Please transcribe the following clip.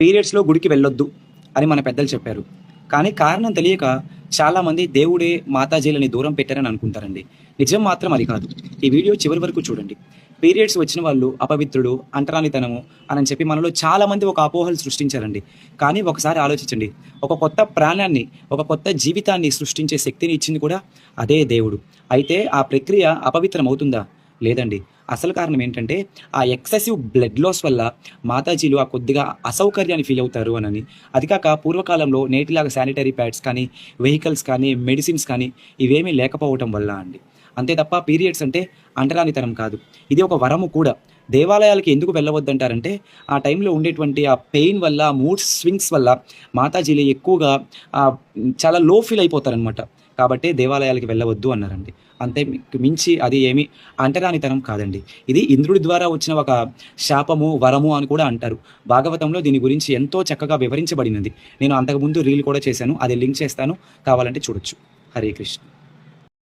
పీరియడ్స్‌లో గుడికి వెళ్ళొద్దు అని మన పెద్దలు చెప్పారు. కానీ కారణం తెలియక చాలామంది దేవుడే మాతాజీలని దూరం పెట్టారని అనుకుంటారండి. నిజం మాత్రం అది కాదు. ఈ వీడియో చివరి వరకు చూడండి. పీరియడ్స్ వచ్చిన వాళ్ళు అపవిత్రుడు, అంటరానితనము అని చెప్పి మనలో చాలామంది ఒక అపోహలు సృష్టించారండి. కానీ ఒకసారి ఆలోచించండి. ఒక కొత్త ప్రాణాన్ని, ఒక కొత్త జీవితాన్ని సృష్టించే శక్తిని ఇచ్చింది కూడా అదే దేవుడు. అయితే ఆ ప్రక్రియ అపవిత్రమవుతుందా? లేదండి. అసలు కారణం ఏంటంటే, ఆ ఎక్సెసివ్ బ్లడ్ లాస్ వల్ల మాతాజీలు ఆ కొద్దిగా అసౌకర్యాన్ని ఫీల్ అవుతారు అనని. అది కాక పూర్వకాలంలో నేటిలాగా శానిటరీ ప్యాడ్స్ కానీ, వెహికల్స్ కానీ, మెడిసిన్స్ కానీ ఇవేమీ లేకపోవటం వల్ల అండి. అంతే తప్ప పీరియడ్స్ అంటే అంటరానితనం కాదు. ఇది ఒక వరము కూడా. దేవాలయాలకి ఎందుకు వెళ్ళవద్దంటారంటే, ఆ టైంలో ఉండేటువంటి ఆ పెయిన్ వల్ల, మూడ్ స్వింగ్స్ వల్ల మాతాజీలు ఎక్కువగా చాలా లో ఫీల్ అయిపోతారనమాట. కాబట్టే దేవాలయాలకి వెళ్ళవద్దు అన్నారండి. అంతే మించి అది ఏమి అంటరానితనం కాదండి. ఇది ఇంద్రుడి ద్వారా వచ్చిన ఒక శాపము, వరము అని కూడా అంటారు. భాగవతంలో దీని గురించి ఎంతో చక్కగా వివరించబడినది. నేను అంతకుముందు రీల్ కూడా చేశాను. అది లింక్ చేస్తాను. కావాలంటే చూడొచ్చు. హరే కృష్ణ.